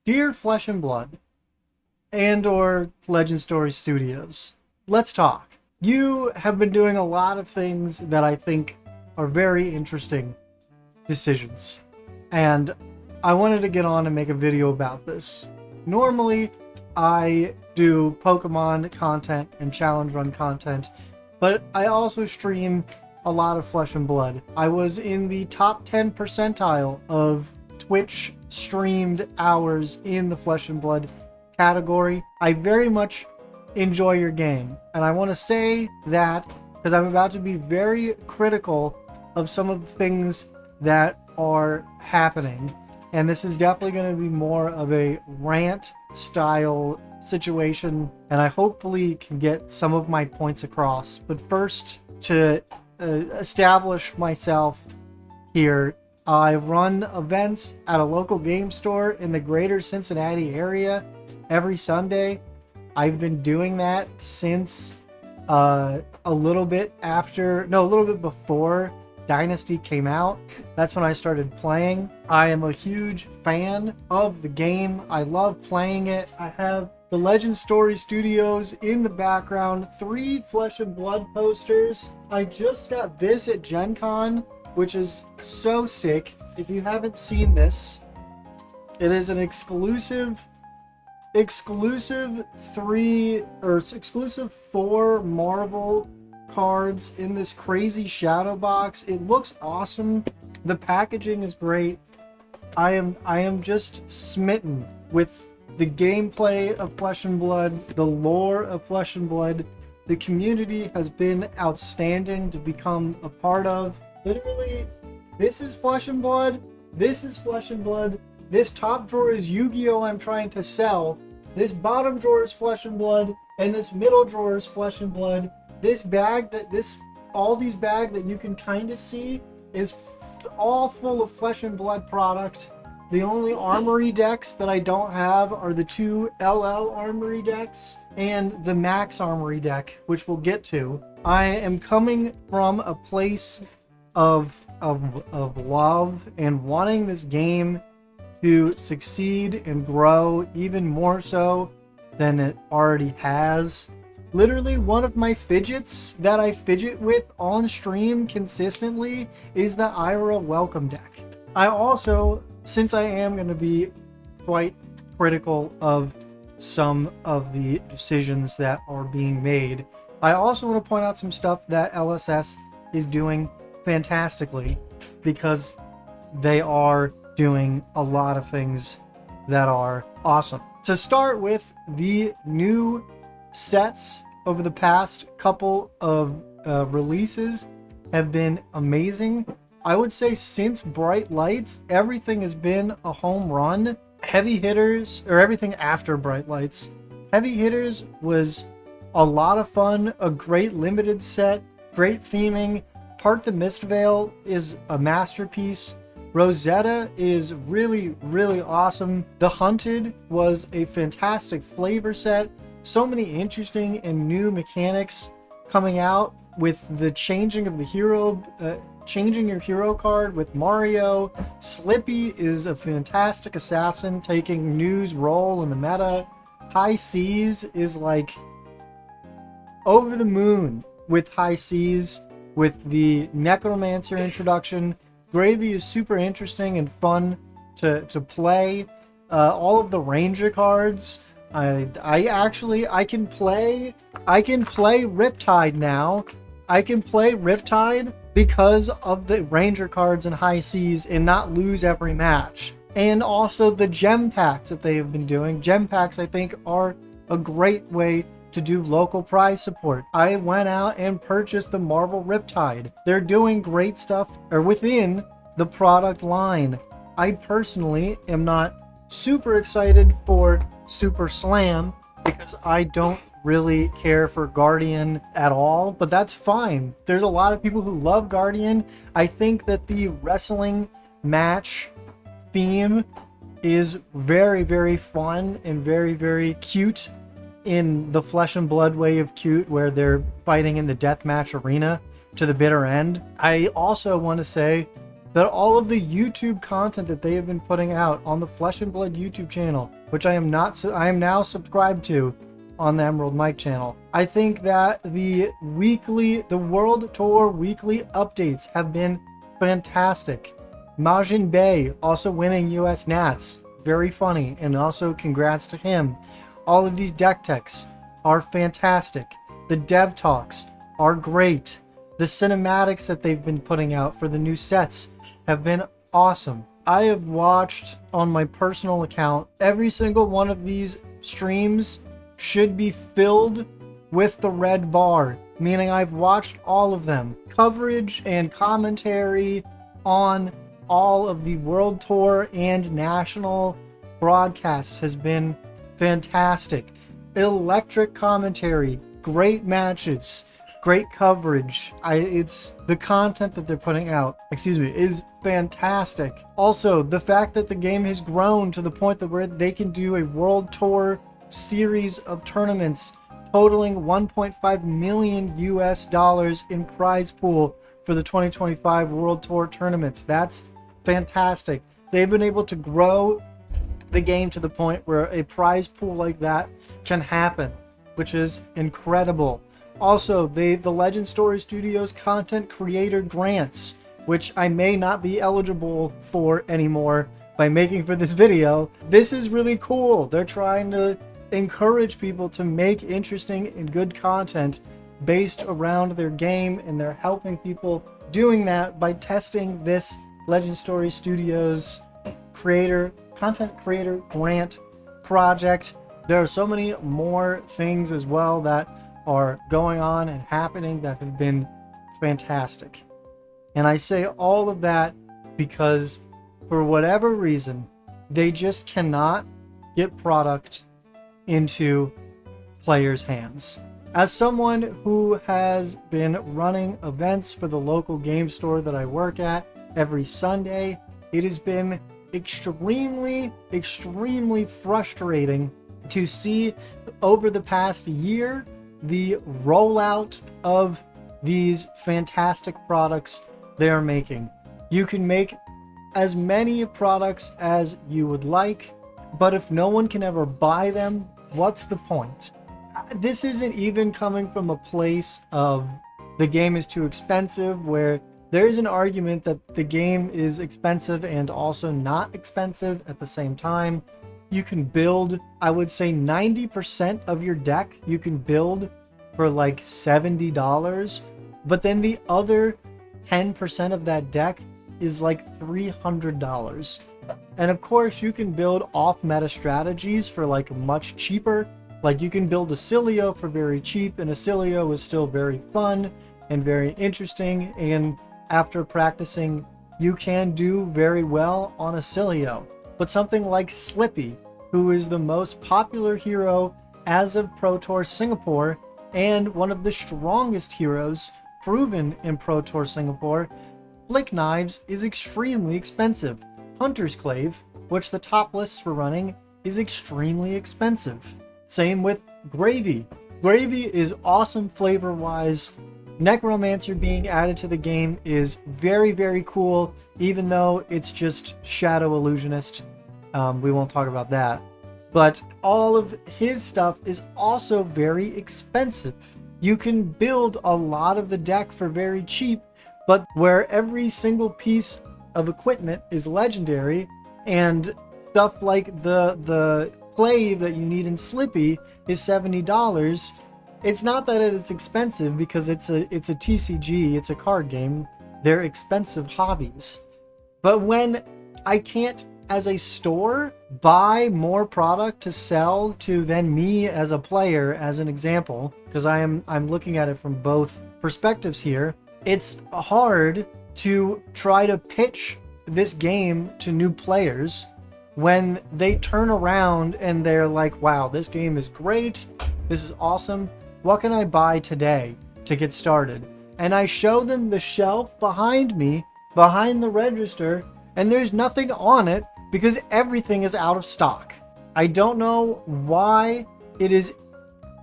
Dear Flesh and Blood and or Legend Story Studios, let's talk. You have been doing a lot of things that I think are very interesting decisions, and I wanted to get on and make a video about this. Normally, I do Pokemon content and challenge run content, but I also stream a lot of Flesh and Blood. I was in the top 10 percentile of Twitch streamed hours in the Flesh and Blood category. I very much enjoy your game, and I want to say that because I'm about to be very critical of some of the things that are happening, and this is definitely going to be more of a rant style situation, and I hopefully can get some of my points across. But first, to establish myself here, I run events at a local game store in the greater Cincinnati area every Sunday. I've been doing that since a little bit before Dynasty came out. That's when I started playing. I am a huge fan of the game. I love playing it. I have the Legend Story Studios in the background, 3 Flesh and Blood posters. I just got this at Gen Con, which is so sick. If you haven't seen this, it is an exclusive 4 Marvel cards in this crazy shadow box. It looks awesome. The packaging is great. I am just smitten with the gameplay of Flesh and Blood, the lore of Flesh and Blood. The community has been outstanding to become a part of. Literally, this is Flesh and Blood. This is Flesh and Blood. This top drawer is Yu-Gi-Oh! I'm trying to sell. This bottom drawer is Flesh and Blood, and this middle drawer is Flesh and Blood. All these bags that you can kind of see is all full of Flesh and Blood product. The only Armory decks that I don't have are the 2 LL Armory decks and the Max Armory deck, which we'll get to. I am coming from a place of love and wanting this game to succeed and grow even more so than it already has. Literally, one of my fidgets that I fidget with on stream consistently is the Ira Welcome deck. I also, since I am going to be quite critical of some of the decisions that are being made, I also want to point out some stuff that LSS is doing fantastically, because they are doing a lot of things that are awesome. To start with, the new sets over the past couple of releases have been amazing. I would say since Bright Lights, everything has been a home run. Heavy Hitters, or everything after Bright Lights, Heavy Hitters was a lot of fun, a great limited set, great theming. Part the Mistveil is a masterpiece. Rosetta is really, really awesome. The Hunted was a fantastic flavor set. So many interesting and new mechanics coming out with the changing of the hero, changing your hero card with Mario. Slippy is a fantastic assassin taking New's role in the meta. High Seas is like over the moon with High Seas with the Necromancer introduction. Gravy is super interesting and fun to play. All of the Ranger cards. I can play Riptide now. I can play Riptide because of the Ranger cards in High Seas and not lose every match. And also the gem packs that they have been doing. Gem packs, I think, are a great way to do local prize support. I went out and purchased the Marvel Riptide. They're doing great stuff within the product line. I personally am not super excited for Super Slam because I don't really care for Guardian at all, but that's fine. There's a lot of people who love Guardian. I think that the wrestling match theme is very, very fun and very, very cute in the Flesh and Blood way of cute, where they're fighting in the deathmatch arena to the bitter end. I also want to say that all of the YouTube content that they have been putting out on the Flesh and Blood YouTube channel, which I am now subscribed to on the Emerald Mike channel. I think that the World Tour weekly updates have been fantastic. Majin Bay also winning US Nats, very funny, and also congrats to him. All of these deck techs are fantastic. The dev talks are great. The cinematics that they've been putting out for the new sets have been awesome. I have watched on my personal account every single one of these streams should be filled with the red bar, meaning I've watched all of them. Coverage and commentary on all of the World Tour and national broadcasts has been fantastic. Electric commentary, great matches, great coverage. It's the content that they're putting out, is fantastic. Also, the fact that the game has grown to the point that where they can do a World Tour series of tournaments totaling $1.5 million US in prize pool for the 2025 World Tour tournaments. That's fantastic. They've been able to grow the game to the point where a prize pool like that can happen, which is incredible. Also, the Legend Story Studios content creator grants, which I may not be eligible for anymore by making for this video. This is really cool. They're trying to encourage people to make interesting and good content based around their game, and they're helping people doing that by testing this Legend Story Studios content creator grant project. There are so many more things as well that are going on and happening that have been fantastic. And I say all of that because for whatever reason, they just cannot get product into players' hands. As someone who has been running events for the local game store that I work at every Sunday, it has been extremely frustrating to see over the past year the rollout of these fantastic products they're making. You can make as many products as you would like, but if no one can ever buy them, what's the point? This isn't even coming from a place of the game is too expensive, where there's an argument that the game is expensive and also not expensive at the same time. You can build, I would say 90% of your deck you can build for like $70, but then the other 10% of that deck is like $300. And of course you can build off meta strategies for like much cheaper. Like you can build a Cilio for very cheap, and a Cilio is still very fun and very interesting, and after practicing you can do very well on a Cilio. But something like Slippy, who is the most popular hero as of Pro Tour Singapore and one of the strongest heroes proven in Pro Tour Singapore, Flick Knives is extremely expensive. Hunter's Clave, which the top lists were running, is extremely expensive. Same with Gravy. Gravy is awesome flavor-wise. Necromancer being added to the game is very cool, even though it's just Shadow Illusionist. We won't talk about that. But all of his stuff is also very expensive. You can build a lot of the deck for very cheap, but where every single piece of equipment is legendary, and stuff like the clave that you need in Slippy is $70, it's not that it's expensive because it's a TCG, it's a card game. They're expensive hobbies. But when I can't, as a store, buy more product to sell to then me as a player, as an example, because I'm looking at it from both perspectives here, it's hard to try to pitch this game to new players when they turn around and they're like, wow, this game is great, this is awesome, what can I buy today to get started? And I show them the shelf behind me, behind the register, and there's nothing on it because everything is out of stock. I don't know why it is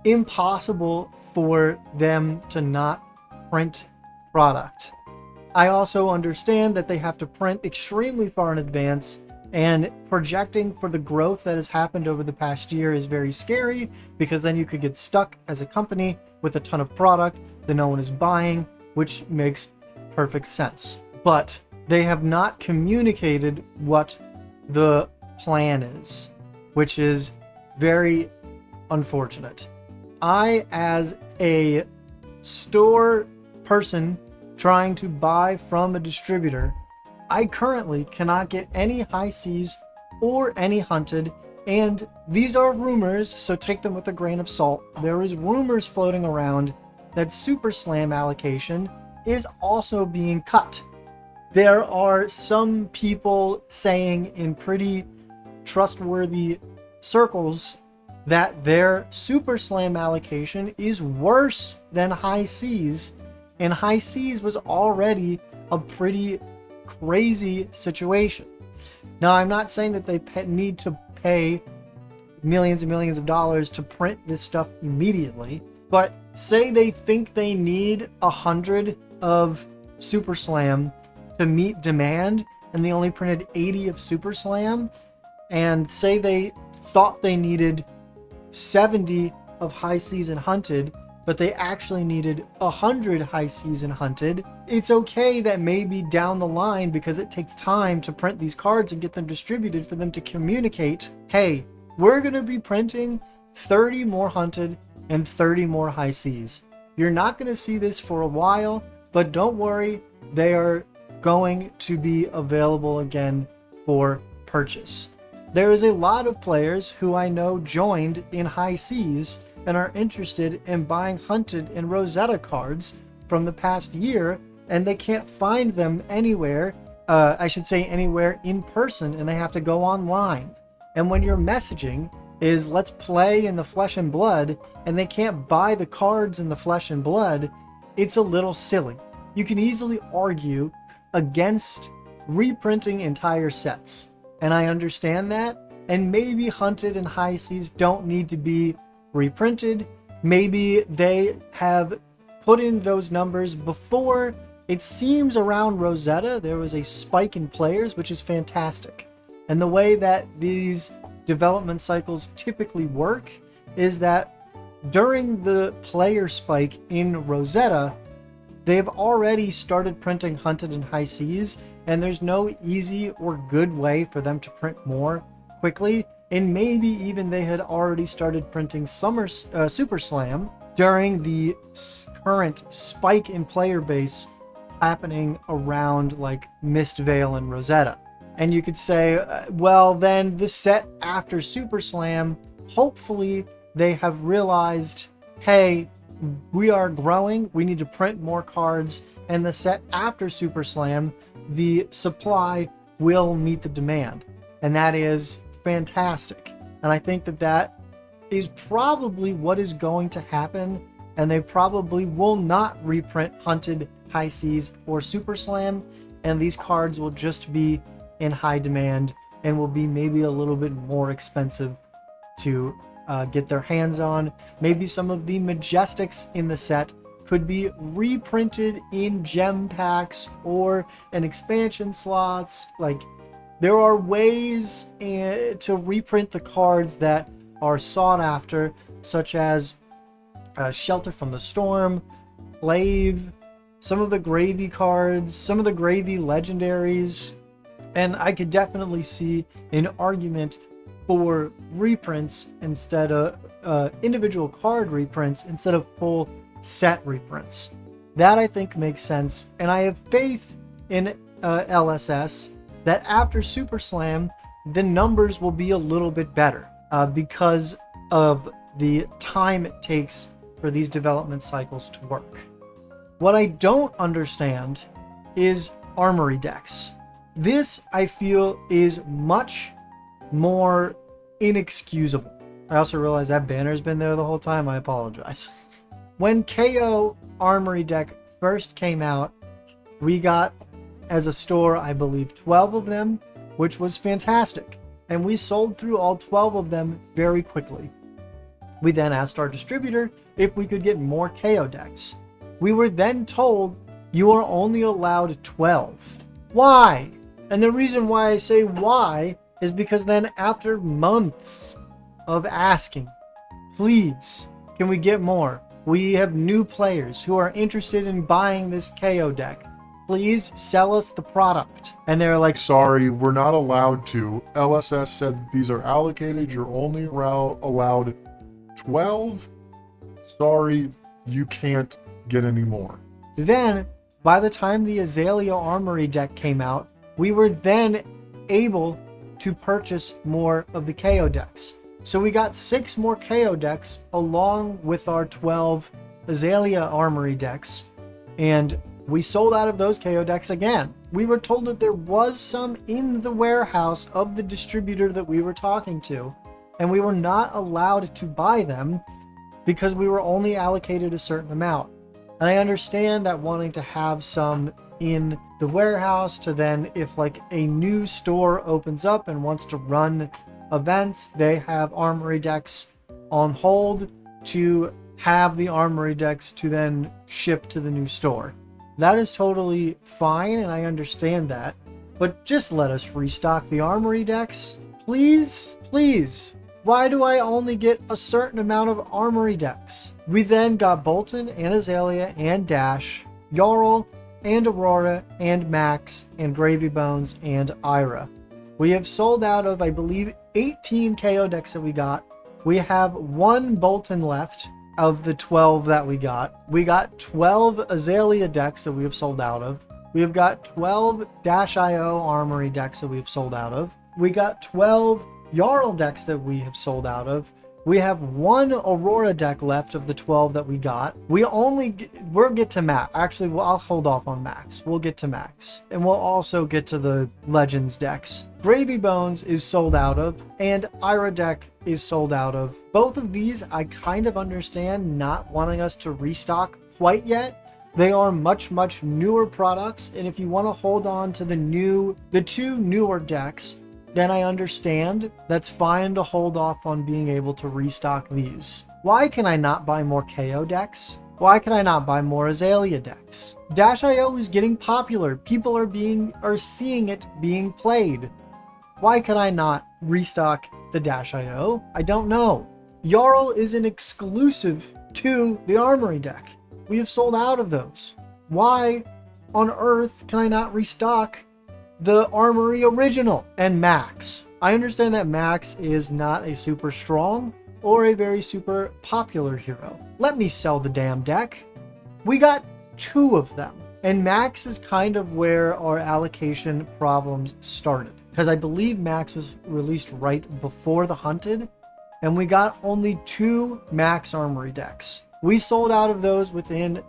impossible for them to not print product. I also understand that they have to print extremely far in advance, and projecting for the growth that has happened over the past year is very scary, because then you could get stuck as a company with a ton of product that no one is buying, which makes perfect sense. But they have not communicated what the plan is, which is very unfortunate. I, as a store person trying to buy from a distributor, I currently cannot get any high seas or any hunted, and these are rumors, so take them with a grain of salt. There is rumors floating around that Super Slam allocation is also being cut. There are some people saying in pretty trustworthy circles that their Super Slam allocation is worse than high seas, and high seas was already a pretty crazy situation. Now, I'm not saying that they need to pay millions and millions of dollars to print this stuff immediately, but say they think they need 100 of Super Slam to meet demand, and they only printed 80 of Super Slam, and say they thought they needed 70 of high season hunted, but they actually needed 100 high season hunted. It's okay that maybe down the line, because it takes time to print these cards and get them distributed, for them to communicate, hey, we're going to be printing 30 more hunted and 30 more high seas. You're not going to see this for a while, but don't worry, they are going to be available again for purchase. There is a lot of players who I know joined in high seas and are interested in buying hunted and Rosetta cards from the past year, and they can't find them anywhere, I should say anywhere in person, and they have to go online. And when your messaging is let's play in the flesh and blood, and they can't buy the cards in the flesh and blood, it's a little silly. You can easily argue against reprinting entire sets, and I understand that, and maybe hunted and high seas don't need to be reprinted. Maybe they have put in those numbers before. It seems around Rosetta there was a spike in players, which is fantastic. And the way that these development cycles typically work is that during the player spike in Rosetta, they've already started printing hunted and high seas, and there's no easy or good way for them to print more quickly. And maybe even they had already started printing Super Slam during the current spike in player base happening around like Mistvale and Rosetta. And you could say, well, then the set after Super Slam, hopefully they have realized, hey, we are growing, we need to print more cards, and the set after Super Slam, the supply will meet the demand. And that is fantastic. And I think that that is probably what is going to happen, and they probably will not reprint hunted, high seas, or Super Slam, and these cards will just be in high demand and will be maybe a little bit more expensive to get their hands on. Maybe some of the Majestics in the set could be reprinted in gem packs or in expansion slots. Like, there are ways to reprint the cards that are sought after, such as Shelter from the Storm, Clave, some of the Gravy cards, some of the Gravy legendaries. And I could definitely see an argument for reprints instead of individual card reprints instead of full set reprints. That I think makes sense, and I have faith in LSS that after Super Slam, the numbers will be a little bit better because of the time it takes for these development cycles to work. What I don't understand is Armory decks. This, I feel, is much more inexcusable. I also realize that banner's been there the whole time. I apologize. When KO Armory deck first came out, we got, as a store, I believe 12 of them, which was fantastic. And we sold through all 12 of them very quickly. We then asked our distributor if we could get more KO decks. We were then told, you are only allowed 12. Why? And the reason why I say why is because then after months of asking, please, can we get more? We have new players who are interested in buying this KO deck. Please sell us the product. And they're like, sorry, we're not allowed to. LSS said these are allocated. You're only allowed 12. Sorry, you can't get any more. Then, by the time the Azalea Armory deck came out, we were then able to purchase more of the KO decks. So we got 6 more KO decks along with our 12 Azalea Armory decks. And we sold out of those KO decks again. We were told that there was some in the warehouse of the distributor that we were talking to, and we were not allowed to buy them because we were only allocated a certain amount. And I understand that wanting to have some in the warehouse to then, if like a new store opens up and wants to run events, they have Armory decks on hold to have the Armory decks to then ship to the new store. That is totally fine, and I understand that. But just let us restock the Armory decks. Please? Please. Why do I only get a certain amount of Armory decks? We then got Bolton and Azalea and Dash, Jarl and Aurora and Max and Gravy Bones and Ira. We have sold out of, I believe, 18 KO decks that we got. We have 1 Bolton left of the 12 that we got. We got 12 Azalea decks that we have sold out of. We have got 12 Dash.io Armory decks that we have sold out of. We got 12 Jarl decks that we have sold out of. We have 1 Aurora deck left of the 12 that we got. We'll get to Max. Actually, I'll hold off on Max. We'll get to Max. And we'll also get to the Legends decks. Gravy Bones is sold out of, and Ira deck is sold out of. Both of these, I kind of understand not wanting us to restock quite yet. They are much, much newer products, and if you want to hold on to the 2 newer decks, then I understand. That's fine to hold off on being able to restock these. Why can I not buy more KO decks? Why can I not buy more Azalea decks? Dash.io is getting popular. People are seeing it being played. Why can I not restock the Dash.io? I don't know. Jarl is an exclusive to the Armory deck. We have sold out of those. Why on earth can I not restock the Armory original? And Max. I understand that Max is not a super strong or a very super popular hero. Let me sell the damn deck. We got 2 of them. And Max is kind of where our allocation problems started. Because I believe Max was released right before the Hunted, and we got only 2 Max Armory decks. We sold out of those within,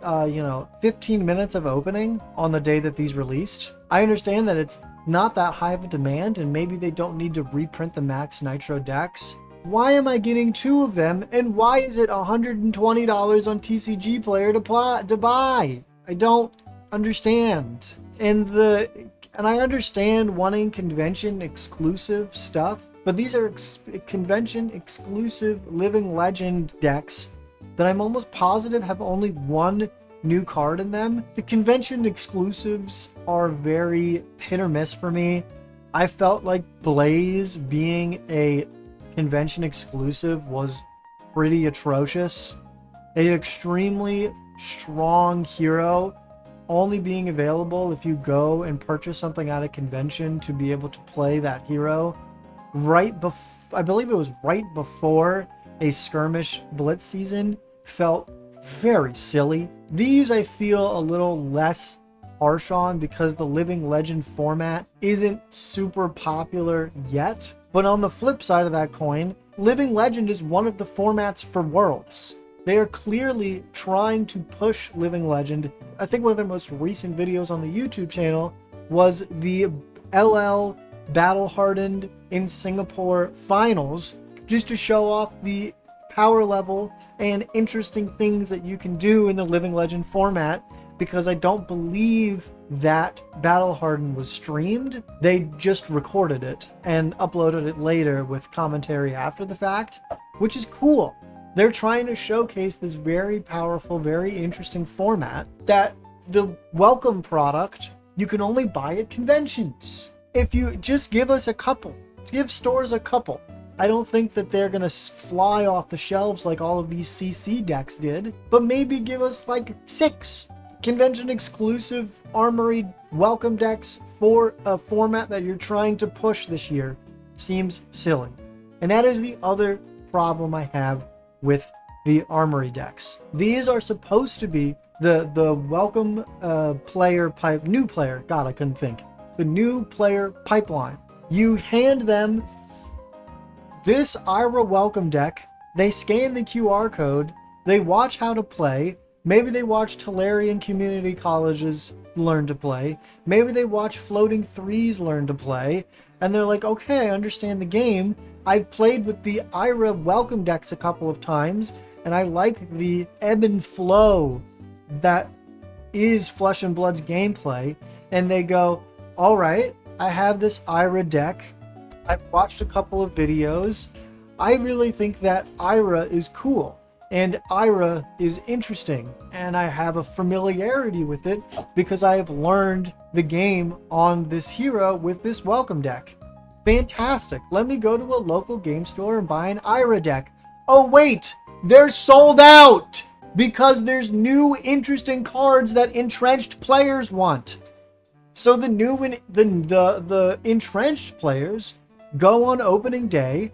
15 minutes of opening on the day that these released. I understand that it's not that high of a demand, and maybe they don't need to reprint the Max Nitro decks. Why am I getting 2 of them, and why is it $120 on TCG Player to buy? I don't understand. And I understand wanting convention exclusive stuff, but these are convention exclusive Living Legend decks that I'm almost positive have only 1 new card in them. The convention exclusives are very hit or miss for me. I felt like Blaze being a convention exclusive was pretty atrocious. An extremely strong hero only being available if you go and purchase something at a convention to be able to play that hero I believe it was right before a skirmish blitz season, felt very silly. These I feel a little less harsh on because the Living Legend format isn't super popular yet. But on the flip side of that coin, Living Legend is one of the formats for Worlds. They are clearly trying to push Living Legend. I think one of their most recent videos on the YouTube channel was the LL Battle Hardened in Singapore finals, just to show off the power level and interesting things that you can do in the Living Legend format, because I don't believe that Battle Hardened was streamed. They just recorded it and uploaded it later with commentary after the fact, which is cool. They're trying to showcase this very powerful, very interesting format that the welcome product, you can only buy at conventions. If you just give us a couple, give stores a couple. I don't think that they're gonna fly off the shelves like all of these CC decks did, but maybe give us like 6 convention exclusive Armory welcome decks for a format that you're trying to push this year. Seems silly. And that is the other problem I have with the Armory decks. These are supposed to be the welcome new player, God, I couldn't think. The new player pipeline. You hand them this IRA welcome deck, they scan the QR code, they watch how to play, maybe they watch Tolarian Community Colleges learn to play, maybe they watch Floating Threes learn to play, and they're like, okay, I understand the game. I've played with the IRA welcome decks a couple of times, and I like the ebb and flow that is Flesh and Blood's gameplay. And they go, all right, I have this IRA deck. I've watched a couple of videos. I really think that IRA is cool and IRA is interesting, and I have a familiarity with it because I have learned the game on this hero with this welcome deck. Fantastic. Let me go to a local game store and buy an IRA deck. Oh wait, they're sold out because there's new interesting cards that entrenched players want. So the new the entrenched players go on opening day.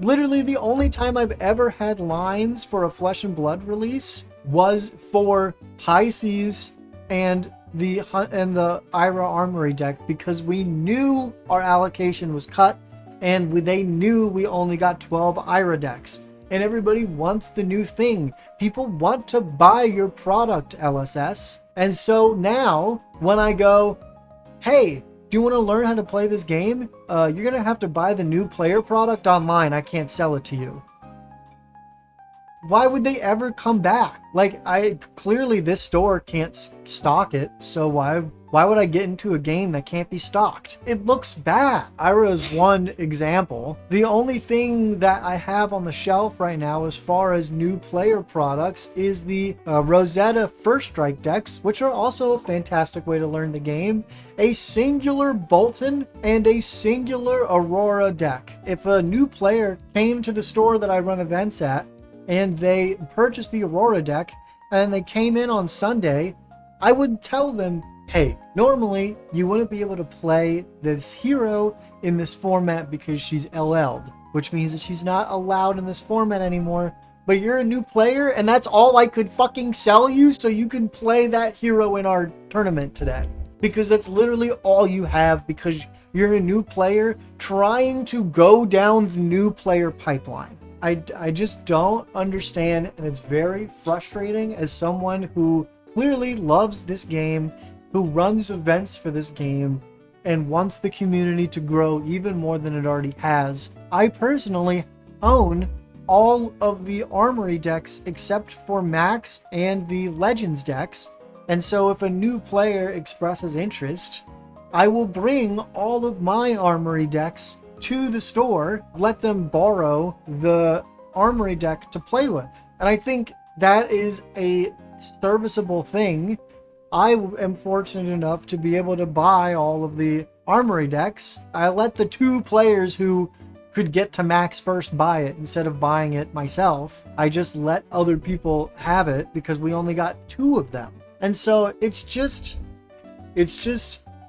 Literally the only time I've ever had lines for a Flesh and Blood release was for High Seas and the IRA Armory deck, because we knew our allocation was cut and they knew we only got 12 IRA decks. And everybody wants the new thing. People want to buy your product, LSS. And so now when I go, hey, do you want to learn how to play this game? You're going to have to buy the new player product online. I can't sell it to you. Why would they ever come back? Like, clearly this store can't stock it, so why would I get into a game that can't be stocked? It looks bad. IRA is one example. The only thing that I have on the shelf right now as far as new player products is the Rosetta First Strike decks, which are also a fantastic way to learn the game. A singular Bolton and a singular Aurora deck. If a new player came to the store that I run events at and they purchased the Aurora deck and they came in on Sunday, I would tell them, hey, normally you wouldn't be able to play this hero in this format because she's LL'd, which means that she's not allowed in this format anymore. But you're a new player and that's all I could fucking sell you, so you can play that hero in our tournament today. Because that's literally all you have, because you're a new player trying to go down the new player pipeline. I just don't understand, and it's very frustrating as someone who clearly loves this game, who runs events for this game, and wants the community to grow even more than it already has. I personally own all of the Armory decks except for Max and the Legends decks, and so if a new player expresses interest, I will bring all of my Armory decks to the store, let them borrow the Armory deck to play with. And I think that is a serviceable thing. I am fortunate enough to be able to buy all of the Armory decks. I let the 2 players who could get to max first buy it instead of buying it myself. I just let other people have it because we only got 2 of them. And so it's just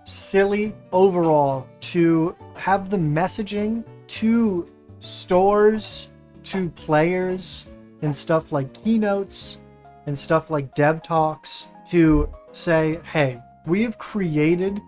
silly overall to have the messaging to stores, to players, and stuff like keynotes and stuff like dev talks to say, hey, we've created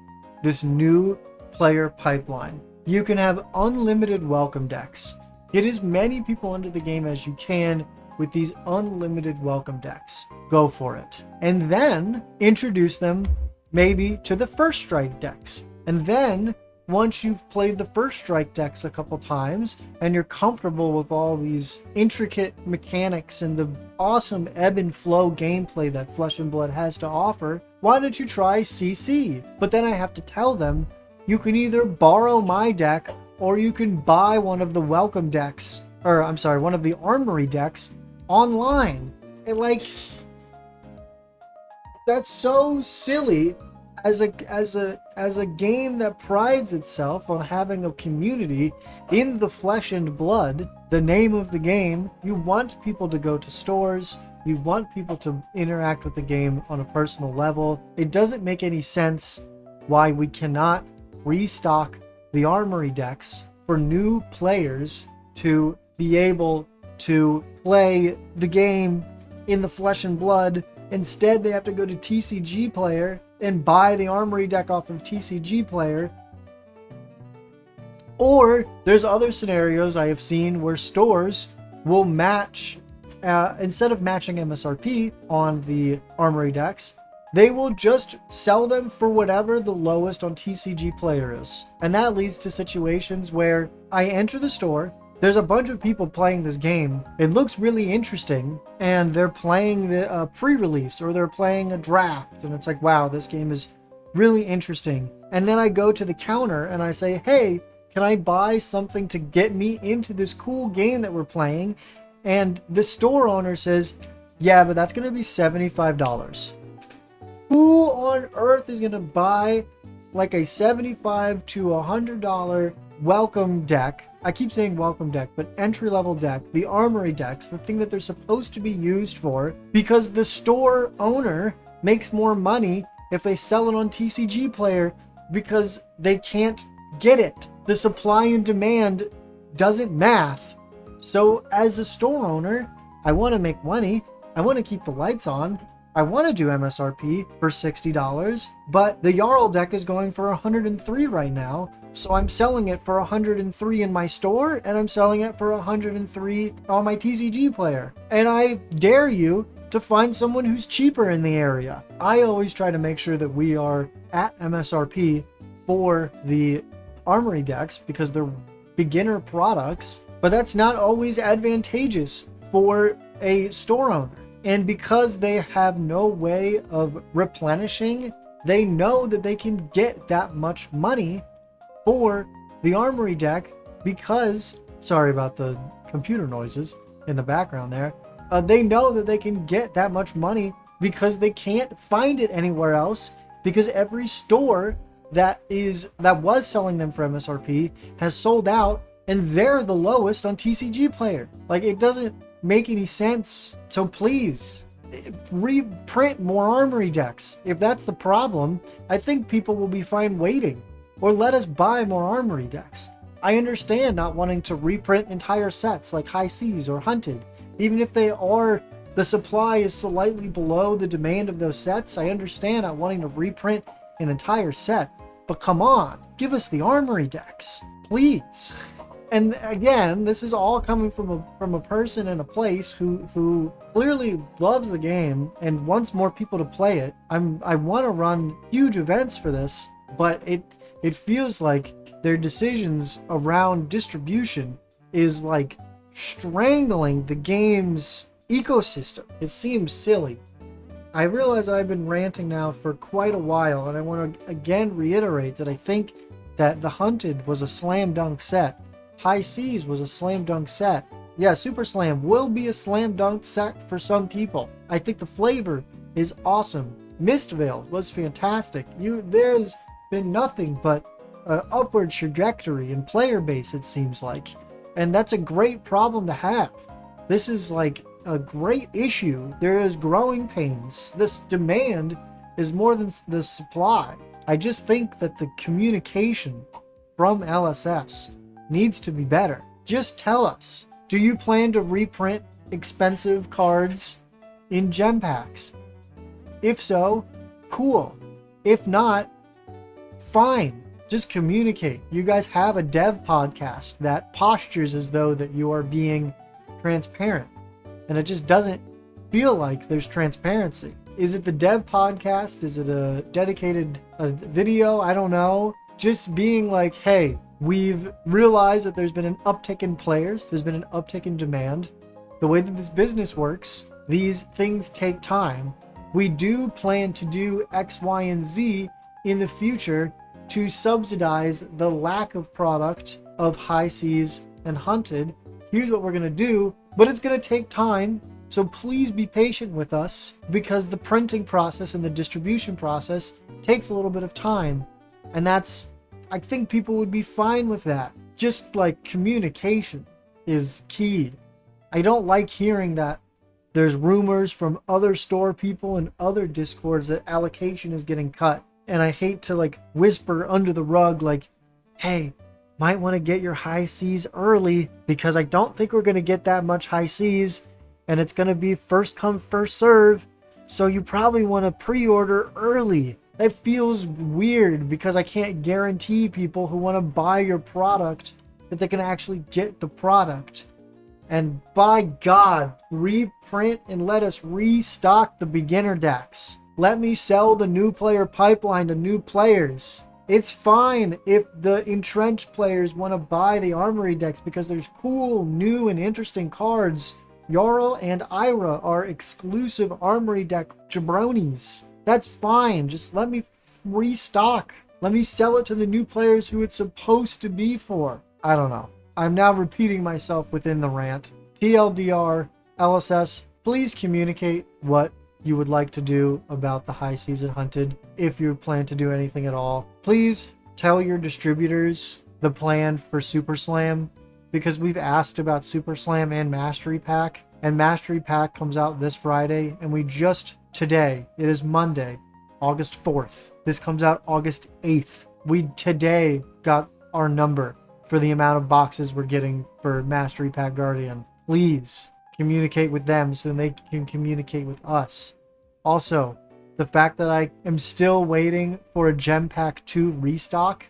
this new player pipeline. You can have unlimited welcome decks. Get as many people into the game as you can with these unlimited welcome decks. Go for it. And then introduce them maybe to the First Strike decks. And then once you've played the First Strike decks a couple times and you're comfortable with all these intricate mechanics and the awesome ebb and flow gameplay that Flesh and Blood has to offer, why don't you try CC? But then I have to tell them, you can either borrow my deck or you can buy one of the welcome decks, or I'm sorry, one of the Armory decks online. And like, That's so silly. As a game that prides itself on having a community in the flesh and blood, the name of the game, you want people to go to stores, you want people to interact with the game on a personal level. It doesn't make any sense why we cannot restock the Armory decks for new players to be able to play the game in the flesh and blood. Instead, they have to go to TCG Player and buy the Armory deck off of TCG Player. Or there's other scenarios I have seen where stores will match, instead of matching MSRP on the Armory decks, they will just sell them for whatever the lowest on TCG Player is. And that leads to situations where I enter the store, there's a bunch of people playing this game. It looks really interesting, and they're playing the pre-release, or they're playing a draft, and it's like, wow, this game is really interesting. And then I go to the counter and I say, hey, can I buy something to get me into this cool game that we're playing? And the store owner says, yeah, but that's going to be $75. Who on earth is going to buy like a $75 to $100 welcome deck? I keep saying welcome deck, but entry-level deck, the Armory decks, the thing that they're supposed to be used for, because the store owner makes more money if they sell it on TCG Player because they can't get it. The supply and demand doesn't math. So as a store owner, I want to make money. I want to keep the lights on. I want to do MSRP for $60, but the Jarl deck is going for $103 right now. So I'm selling it for $103 in my store, and I'm selling it for $103 on my TCG Player. And I dare you to find someone who's cheaper in the area. I always try to make sure that we are at MSRP for the Armory decks because they're beginner products, but that's not always advantageous for a store owner. And because they have no way of replenishing, they know that they can get that much money for the Armory deck because, sorry about the computer noises in the background there, they know that they can get that much money because they can't find it anywhere else, because every store that was selling them for MSRP has sold out, and they're the lowest on TCG Player. Like, it doesn't make any sense. So please reprint more Armory decks. If that's the problem, I think people will be fine waiting, or let us buy more Armory decks. I understand not wanting to reprint entire sets like High Seas or Hunted. Even if the supply is slightly below the demand of those sets, I understand not wanting to reprint an entire set. But come on, give us the Armory decks, please. And again, this is all coming from a person in a place who clearly loves the game and wants more people to play it. I want to run huge events for this, but it feels like their decisions around distribution is like strangling the game's ecosystem. It seems silly. I realize I've been ranting now for quite a while, and I want to again reiterate that I think that the Hunted was a slam dunk set. High Seas was a slam dunk set. Yeah, Super Slam will be a slam dunk set for some people. I think the flavor is awesome. Mistvale was fantastic. There's been nothing but upward trajectory in player base, it seems like. And that's a great problem to have. This is like a great issue. There is growing pains. This demand is more than the supply. I just think that the communication from LSS needs to be better. Just tell us, do you plan to reprint expensive cards in gem packs? If so, cool. If not, fine. Just communicate. You guys have a dev podcast that postures as though that you are being transparent, and it just doesn't feel like there's transparency. Is it the dev podcast? Is it a dedicated video? I don't know. Just being like, hey, we've realized that there's been an uptick in players. There's been an uptick in demand. The way that this business works, these things take time. We do plan to do X, Y, and Z in the future to subsidize the lack of product of High Seas and Hunted. Here's what we're going to do, but it's going to take time. So please be patient with us, because the printing process and the distribution process takes a little bit of time. And I think people would be fine with that. Just like communication is key. I don't like hearing that there's rumors from other store people and other discords that allocation is getting cut. And I hate to like whisper under the rug like, hey, might want to get your high seas early, because I don't think we're going to get that much high seas, and it's going to be first come first serve. So you probably want to pre-order early. That feels weird, because I can't guarantee people who want to buy your product that they can actually get the product. And by God, reprint and let us restock the beginner decks. Let me sell the new player pipeline to new players. It's fine if the entrenched players want to buy the Armory decks because there's cool, new, and interesting cards. Jarl and Ira are exclusive Armory deck jabronis. That's fine. Just let me restock. Let me sell it to the new players who it's supposed to be for. I don't know. I'm now repeating myself within the rant. TLDR, LSS, please communicate what you would like to do about the high season hunted, if you plan to do anything at all. Please tell your distributors the plan for Super Slam, because we've asked about Super Slam and Mastery Pack, and Mastery Pack comes out this Friday, and we just today, it is Monday, August 4th. This comes out August 8th. We today got our number for the amount of boxes we're getting for Mastery Pack Guardian. Please communicate with them so they can communicate with us. Also, the fact that I am still waiting for a Gem Pack 2 restock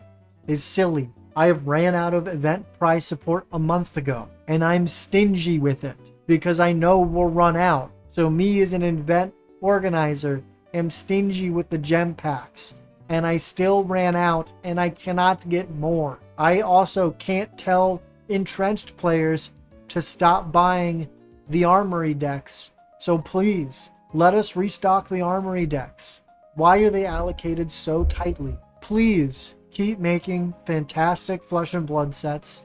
is silly. I have ran out of event price support a month ago, and I'm stingy with it because I know we'll run out. So me as an event organizer am stingy with the Gem Packs, and I still ran out, and I cannot get more. I also can't tell entrenched players to stop buying the Armory decks. So please, let us restock the Armory decks. Why are they allocated so tightly? Please keep making fantastic Flesh and Blood sets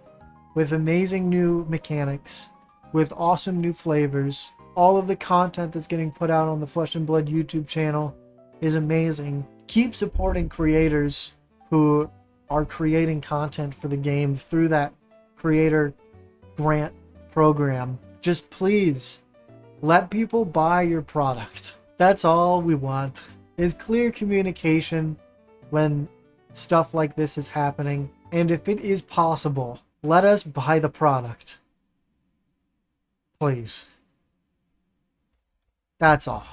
with amazing new mechanics, with awesome new flavors. All of the content that's getting put out on the Flesh and Blood YouTube channel is amazing. Keep supporting creators who are creating content for the game through that creator grant program. Just please let people buy your product. That's all we want, is clear communication when stuff like this is happening. And if it is possible, let us buy the product. Please. That's all.